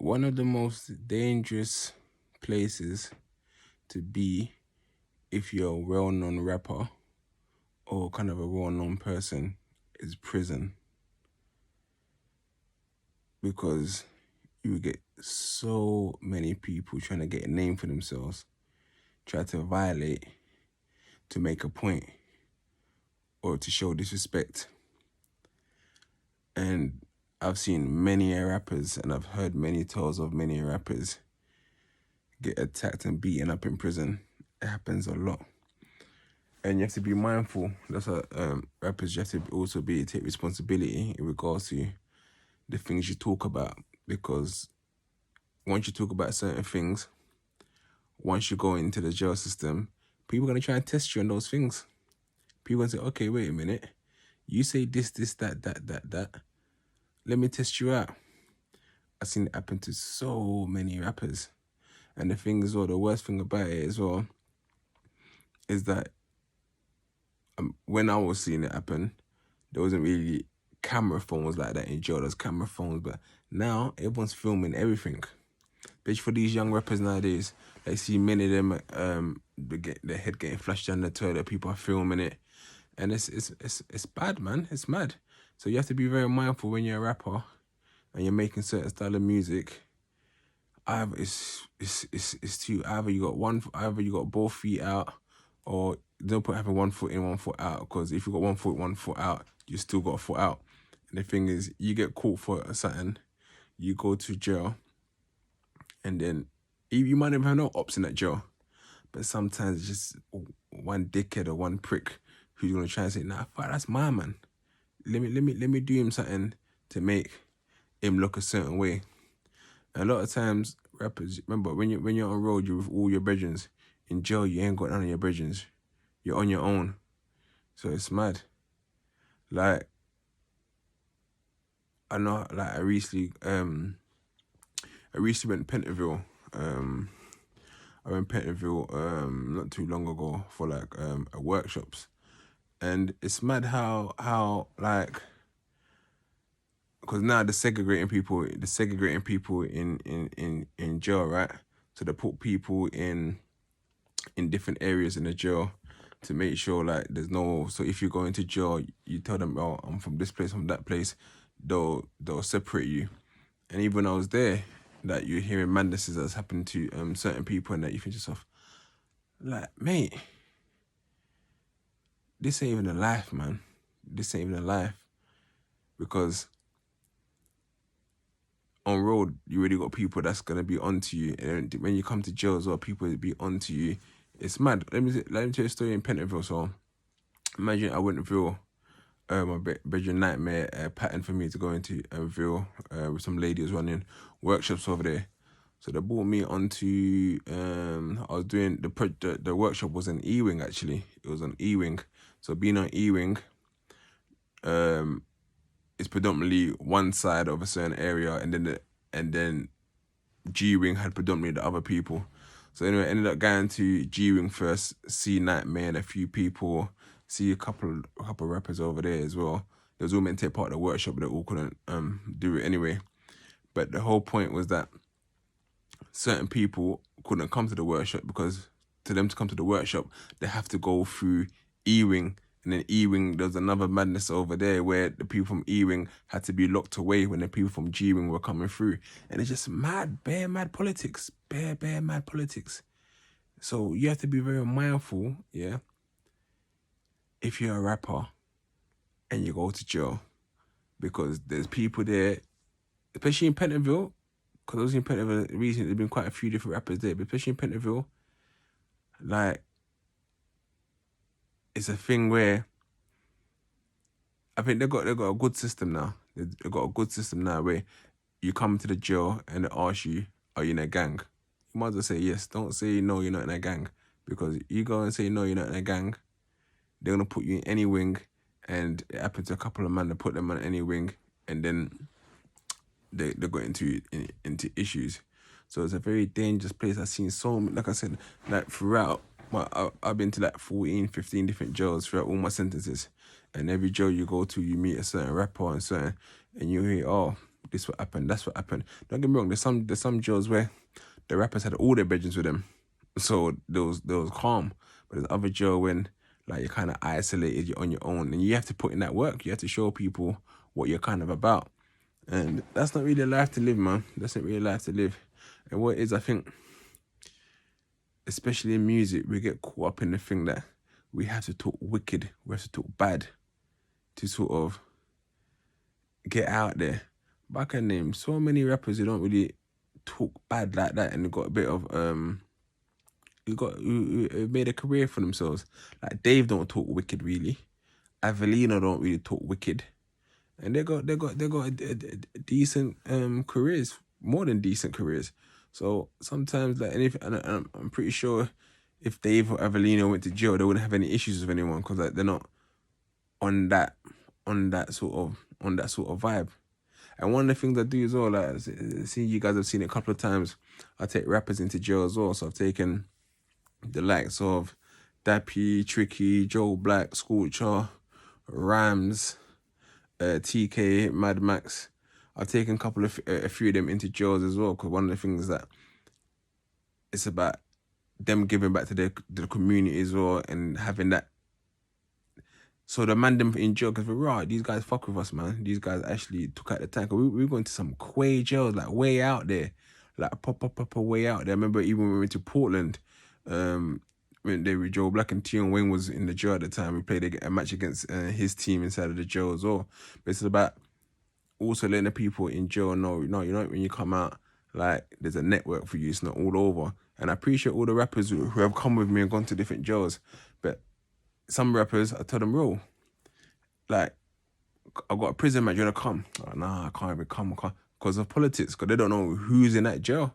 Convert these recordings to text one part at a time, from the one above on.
One of the most dangerous places to be if you're a well-known rapper or kind of a well-known person is prison, because you get so many people trying to get a name for themselves, try to violate to make a point or to show disrespect. And I've seen many rappers and I've heard many tales of many rappers get attacked and beaten up in prison. It happens a lot. And you have to be mindful. That's what rappers, you have to also take responsibility in regards to the things you talk about. Because once you talk about certain things, once you go into the jail system, people are going to try and test you on those things. People are going to say, okay, wait a minute. You say this, that. Let me test you out. I've seen it happen to so many rappers. And the thing as well, the worst thing about it as well, is that when I was seeing it happen, there wasn't really camera phones like that in jail. There's camera phones, but now everyone's filming everything. Bitch, for these young rappers nowadays, I see many of them their head getting flashed down the toilet. People are filming it, and it's bad, man. It's mad. So you have to be very mindful when you're a rapper and you're making certain style of music. Either it's two. Either you got both feet out, or don't put having 1 foot in, 1 foot out. Because if you got 1 foot out, you still got a foot out. And the thing is, you get caught for something, you go to jail, and then you might never have no ops in that jail, but sometimes it's just one dickhead or one prick who's gonna try and say, "Nah, fuck, that's my man. Let me do him something to make him look a certain way." And a lot of times, rappers, remember, when you're on road, you're with all your brethren. In jail, you ain't got none of your brethren. You're on your own. So it's mad. Like, I know, like, I recently went to Pentonville. I went to Pentonville not too long ago for like workshops. And it's mad how like, because now they're segregating people in jail, right? So they put people in different areas in the jail to make sure like there's no. So if you go into jail, you tell them, "Oh, I'm from this place, from that place." They'll separate you. And even when I was there, that you're hearing madnesses that's happened to certain people, and that you think to yourself, like, mate, this ain't even a life, man. This ain't even a life. Because on road, you already got people that's gonna be onto you, and when you come to jail as well, people will be onto you. It's mad. Let me tell you a story in Pentonville. So imagine I went to Ville, my bedroom nightmare pattern for me to go into Ville with some ladies running workshops over there. So they brought me onto. I was doing the workshop was an E-wing actually. It was an E-wing. So being on E-wing, it's predominantly one side of a certain area, and then G-wing had predominantly the other people. So anyway, I ended up going to G-wing first, see Nightmare and a few people, see a couple rappers over there as well. They was all meant to take part of the workshop, but they all couldn't do it anyway. But the whole point was that certain people couldn't come to the workshop because to them to come to the workshop, they have to go through E-wing. And then E-wing, there's another madness over there where the people from E-wing had to be locked away when the people from G-wing were coming through. And it's just bare mad politics. Bare mad politics. So you have to be very mindful, yeah, if you're a rapper and you go to jail. Because there's people there, especially in Pentonville, because I was in Pentonville recently, there's been quite a few different rappers there, but especially in Pentonville, like, it's a thing where I think they got a good system now. They've got a good system now where you come to the jail and they ask you, are you in a gang? You might as well say yes. Don't say no, you're not in a gang. Because you go and say no, you're not in a gang, they're going to put you in any wing. And it happened to a couple of men, they put them on any wing, and then they got into issues. So it's a very dangerous place. I've seen so many, like I said, like throughout, I've been to like 14, 15 different jails throughout all my sentences. And every jail you go to, you meet a certain rapper and you hear, oh, this what happened, that's what happened. Don't get me wrong, there's some jails where the rappers had all their bedrooms with them, so there was calm. But there's other jail when like you're kind of isolated, you're on your own, and you have to put in that work. You have to show people what you're kind of about, and that's not really a life to live, man. That's not really a life to live. And what it is, I think, especially in music, we get caught up in the thing that we have to talk wicked, we have to talk bad to sort of get out there. But I can name so many rappers who don't really talk bad like that, and they got a bit of who made a career for themselves. Like Dave don't talk wicked really. Avelino don't really talk wicked, and they got decent careers, more than decent careers. So sometimes like, and I'm pretty sure if Dave or Avelino went to jail, they wouldn't have any issues with anyone because like they're not on that sort of vibe. And one of the things I do as well, like, see you guys have seen it a couple of times, I take rappers into jail as well. So I've taken the likes of Dappy, Tricky, Joe Black, Scorcher, Rams, TK, Mad Max. I've taken a few of them into jails as well, because one of the things that it's about them giving back to the community as well, and having that. So the man them in jail, because we're right, these guys fuck with us, man. These guys actually took out the tank. We going to some quay jails, like way out there, like proper way out there. I remember even when we went to Portland, when they were Joe Black and Tion Wayne was in the jail at the time. We played a match against his team inside of the jail as well. But it's about also letting the people in jail know, when you come out, like there's a network for you. It's not all over. And I appreciate all the rappers who have come with me and gone to different jails. But some rappers, I tell them, bro, like, I got a prison match, you wanna come? Oh, nah, I can't even come. Because of politics, because they don't know who's in that jail.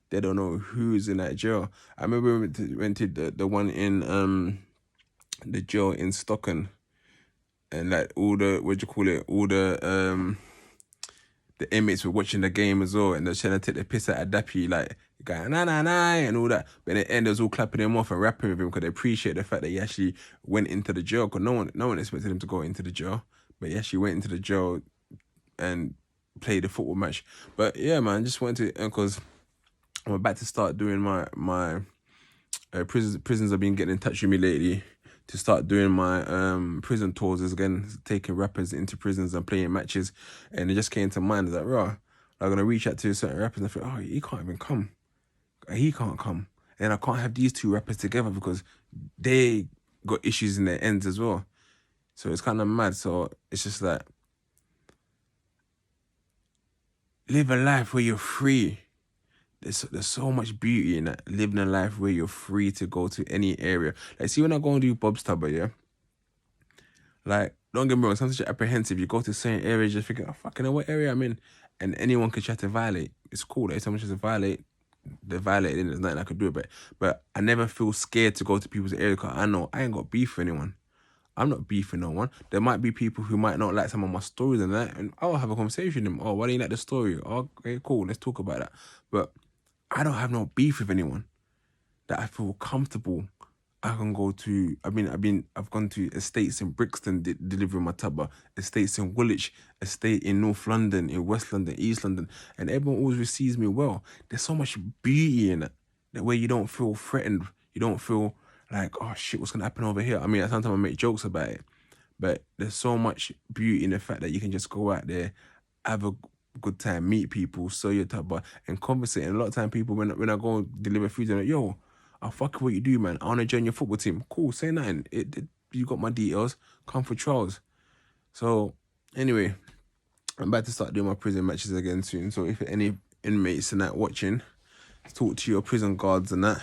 They don't know who's in that jail. I remember we went to the one in the jail in Stockton, and like all the inmates were watching the game as well, and they're trying to take the piss out of Dappy, like going nah and all that. But at the end, they was all clapping him off and rapping with him because they appreciate the fact that he actually went into the jail. Because no one expected him to go into the jail, but he actually went into the jail and played a football match. But yeah, man, just wanted to, because I'm about to start doing my prisons have been getting in touch with me lately to start doing my prison tours again, taking rappers into prisons and playing matches. And it just came to mind, it's like, I'm going to reach out to certain rappers and I think, he can't even come. He can't come. And I can't have these two rappers together because they got issues in their ends as well. So it's kind of mad. So it's just like, live a life where you're free. There's so much beauty in that, living a life where you're free to go to any area. Like, see, when I go and do Bob's Tubber, yeah? Like, don't get me wrong, sometimes you're apprehensive. You go to certain areas, you're thinking, oh, fucking know what area I'm in. And anyone can try to violate. It's cool. If someone tries to violate, they're violating. There's nothing I could do about it. But I never feel scared to go to people's area because I know I ain't got beef with anyone. I'm not beefing no one. There might be people who might not like some of my stories and that, and I'll have a conversation with them. Oh, why do you like the story? Oh, okay, cool, let's talk about that. But I don't have no beef with anyone that I feel comfortable. I can go to, I've gone to estates in Brixton delivering my tubber, estates in Woolwich, estate in North London, in West London, East London, and everyone always receives me well. There's so much beauty in it, that way you don't feel threatened. You don't feel like, oh shit, what's gonna happen over here? I mean, sometimes I make jokes about it, but there's so much beauty in the fact that you can just go out there, have a good time, meet people, sell your tubber, and conversate. And a lot of time people, when I go and deliver food, they're like, yo, I fuck what you do, man. I want to join your football team. Cool, say nothing. You got my details. Come for trials. So, anyway, I'm about to start doing my prison matches again soon. So, if any inmates and that watching, talk to your prison guards and that.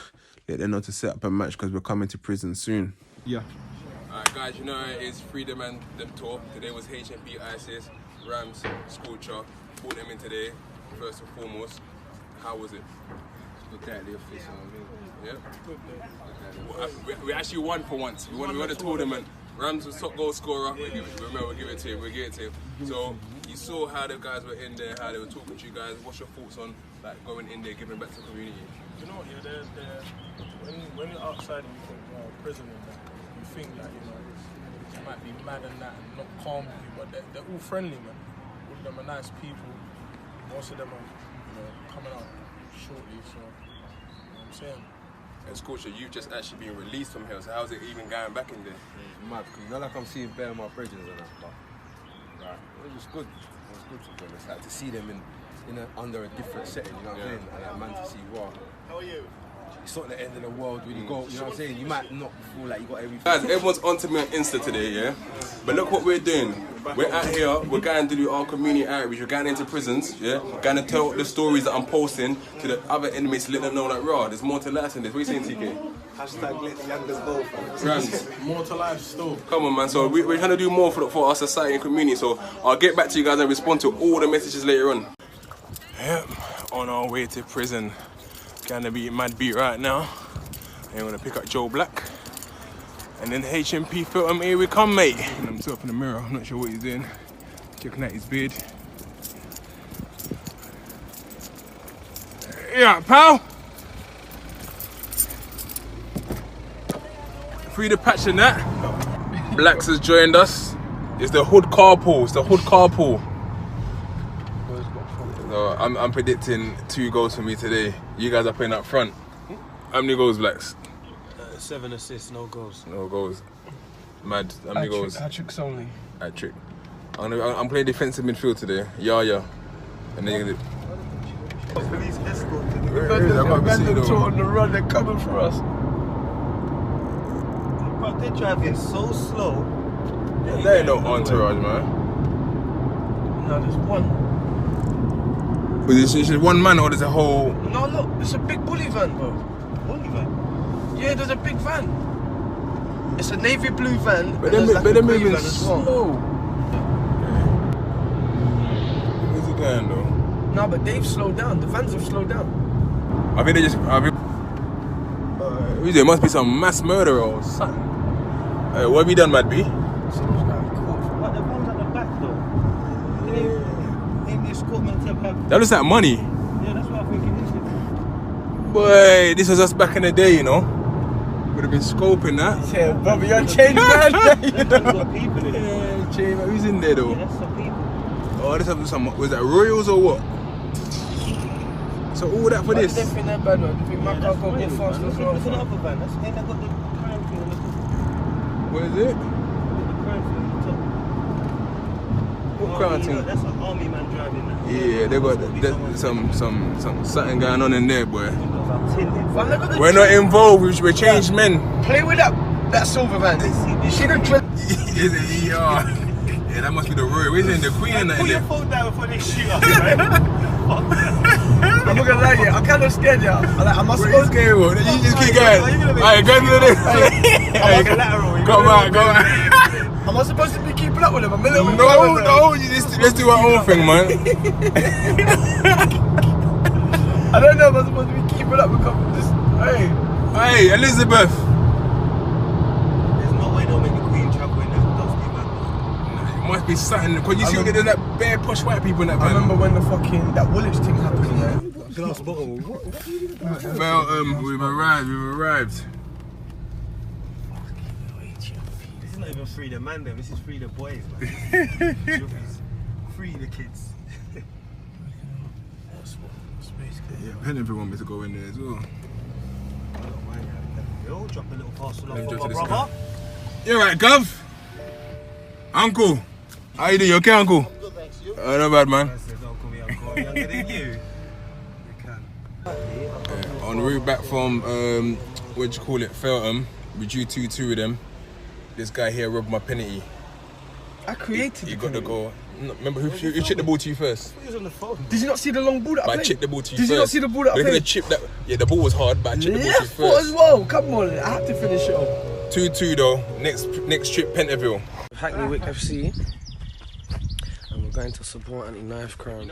Let them know to set up a match because we're coming to prison soon. Yeah. Alright, guys, you know it is Freedom and them tour. Today was HMP ISIS, Rams, Scorcher. Brought them in today, first and foremost. How was it? Look at the office. Yeah. We actually won for once. We won the tournament. Rams was top goal scorer. We'll give it to him. So you saw how the guys were in there, how they were talking to you guys. What's your thoughts on like going in there, giving back to the community? You know, when you're outside and you think, prison and that, you think that, they might be mad and that and not calm with you, but they're all friendly, man. All of them are nice people. most of them are, coming out shortly. So, you know what I'm saying. And Scorcher, you've just actually been released from here, so how's it even going back in there? It's mad, because not like I'm seeing bare of my bridges and that, but right, it was good. It was good to be honest. Like, to see them under a different setting, you know what I'm saying? And like, man, to see, wow. How are you? It's not the end of the world when you go, you know what I'm saying? You might not feel like you got everything. Guys, everyone's onto me on Insta today, yeah? But look what we're doing. We're out here, we're going to do our community outreach, we're going into prisons, yeah? Going to tell the stories that I'm posting to the other inmates to let them know that, raw, there's more to life than this. What are you saying, TK? Hashtag let the youngers go. Rams. More to life still. Come on, man. So we're trying to do more for our society and community. So I'll get back to you guys and respond to all the messages later on. Yep, on our way to prison. Gonna be mad beat right now. And I'm gonna pick up Joe Black. And then HMP Feltham, here we come, mate. And I'm still up in the mirror, I'm not sure what he's doing. Checking out his beard. Yeah, pal. Free the patch and that. Blacks has joined us. It's the hood carpool. It's the hood carpool. So I'm predicting 2 goals for me today. You guys are playing up front. How many goals, Blacks? 7 assists, no goals. No goals. Mad. How many goals? Hat-tricks only. Hat-trick. I'm playing defensive midfield today. Yeah. And then you're gonna. Police escort. On the run, they're coming for us. But they're driving so slow. There ain't no entourage, man. No, there's one. But it's just one man or there's a whole. No, look, it's a big bully van, bro. Bully van? Yeah, there's a big van. It's a navy blue van. But and they're there's like a grey moving van as well. slow. Where's it going though? No, but they've slowed down. The vans have slowed down. I think they just. There must be some mass murder or something. What have you done, Mad B? But the ones at the back though. In the escortment to have. That looks like money. Yeah, that's what I'm thinking. Isn't it? Boy, this was us back in the day, you know. Would have been scoping that. Yeah, Bobby, you're changed, man. That's got people in it. Yeah, Jay, who's in there though? Yeah, that's some people. Oh, this have some. Was that Royals or what? So all that for this? They think they're bad, man. They think my car go Really, fast man. as Look at the well. other van. That's ain't they got the crime thing on the top. What is it? The crime thing on the top. What crime thing? That's an army man driving that. Yeah, they got some something going on in there, boy. Fam, look at the We're not involved. We're changed men. Play with that silver van. You see the trip? Yeah, that must be the Royal. We're in the Queen and that. Put your innit? phone down before they shoot us, right? I'm not gonna lie, yeah. I'm kind of scared, yeah. Am I Where supposed is Gabriel? You just keep going. Alright, go to this. Come on. Am I supposed to be keeping up with them? I'm a little bit No, let's do our own thing, man. I don't know if I'm supposed to be keeping up with this. Hey, Elizabeth. There's no way they'll make the Queen travel in that dusty van. It must be something, because you see there's that bare posh white people in that I van. remember when that Woolwich thing happened, man. Glass bottle. Well, we've arrived. This is not even free the man, them. This is free the boys, man. Free the kids. Yeah, Pennyfield want me to go in there as well. Yo, drop a little parcel off Let me for drop my to this brother. You alright, Gov? Uncle? How you doing? You okay, Uncle? Good, thanks, you. Not bad, man. I said, don't call me uncle. I'm younger than you. You can. On the route back from, Feltham, we drew 2-2 with them. This guy here robbed my penalty. I created He it. got the goal. No, remember, who chipped the ball to you first? He was on the phone. Did you not see the long ball that I But I played? chipped the ball to you Did first. you not see the ball that I Look at the played? chip that... Yeah, the ball was hard, but I chipped the ball to you Left foot as first. well. Come on, I have to finish it off. 2-2 though. Next trip, Pentonville. Hackney Wick FC, and we're going to support Anti-Knife Crime.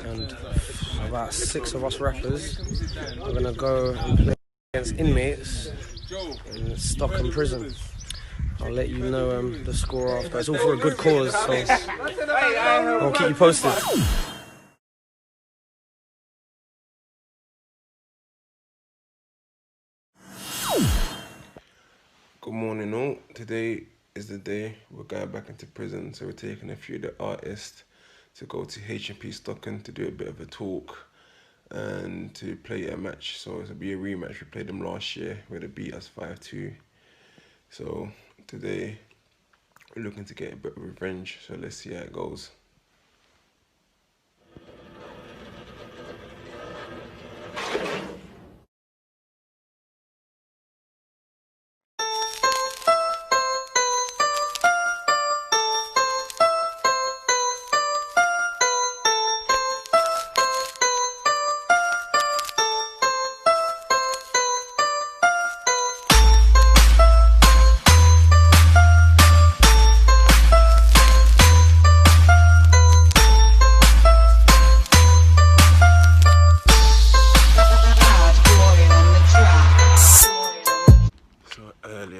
And about 6 of us rappers are going to go and play against inmates in Stockholm prison. I'll let you know the score after. It's all for a good cause, so I'll keep you posted. Good morning all. Today is the day we're going back into prison, so we're taking a few of the artists to go to HMP Stockton to do a bit of a talk and to play a match. So it'll be a rematch. We played them last year where they beat us 5-2. So today we're looking to get a bit of revenge. So let's see how it goes.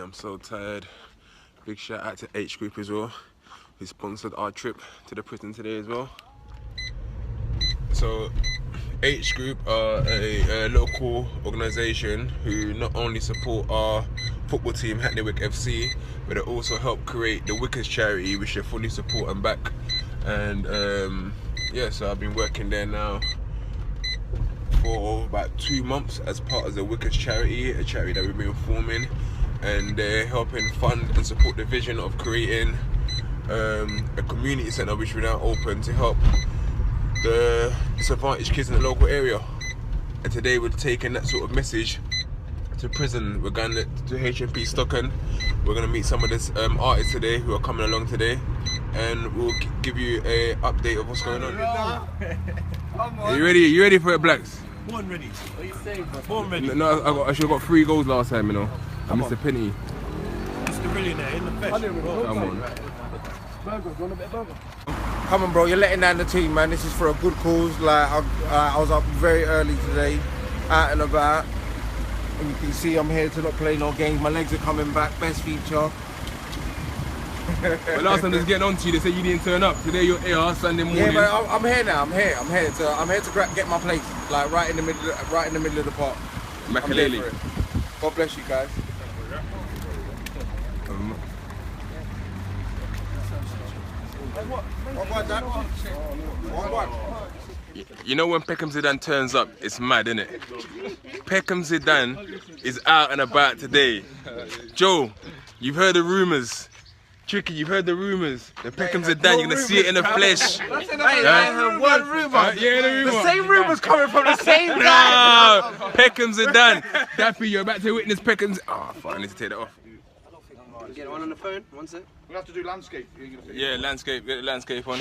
I'm so tired. Big shout out to H Group as well, who sponsored our trip to the prison today as well. So H Group are a local organisation who not only support our football team Hackney Wick FC, but they also help create the Wickers charity, which they fully support and back. And yeah, so I've been working there now for about 2 months as part of the Wickers charity, a charity that we've been forming. And they're helping fund and support the vision of creating a community centre which we're now open to help the disadvantaged kids in the local area. And today we're taking that sort of message to prison. We're going to HMP Stockton. We're going to meet some of this artists today who are coming along today, and we'll give you a update of what's going on. Are you ready? You ready for it, Blacks? Born ready. What are you saying, bro? Born ready. No, I should have got 3 goals last time, you know. I missed a penny. Mr. Billionaire in the flesh. Come on. Come on, bro, you're letting down the team, man. This is for a good cause. Like, I was up very early today, out and about. And you can see I'm here to not play no games. My legs are coming back, best feature. But last time they was getting on to you, they said you didn't turn up. Today you're here, Sunday morning. Yeah, but I'm here now. I'm here to get my place, like right in the middle of the park. Makaleli. God bless you guys. You know when Peckham Zidane turns up, it's mad, innit? Peckham Zidane is out and about today. Joe, you've heard the rumours. Tricky, you've heard the rumours. The Peckham Zidane, you're gonna see it in the flesh. I heard one rumour. Yeah, the rumour. The same rumours coming from the same guy. No, Peckham Zidane. Daffy, you're about to witness Peckham Zidane. Oh, fuck, I need to take that off. Get one on the phone, one sec. We'll have to do landscape. Yeah, landscape, get the landscape on.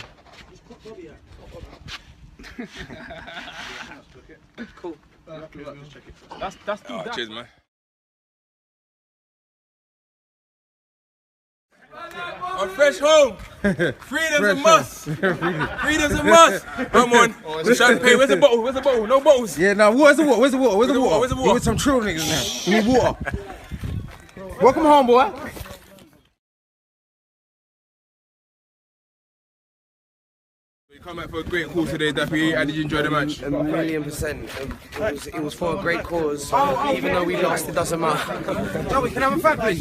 Cool. That's too Oh, cheers, man. On fresh home, freedom's a must. Freedom's a must. Come on, champagne. Where's the bottle? Where's the bottle? No bottles. Yeah, now where's the water? Where's the water? Where's the water? Where's the water? You with some true niggas now. You need water. Welcome home, boy. You come back for a great call today, Daffy. How did you enjoy the match? 1,000,000%. It was for a great cause. Even though we lost, it doesn't matter. No, we can have a fact, please.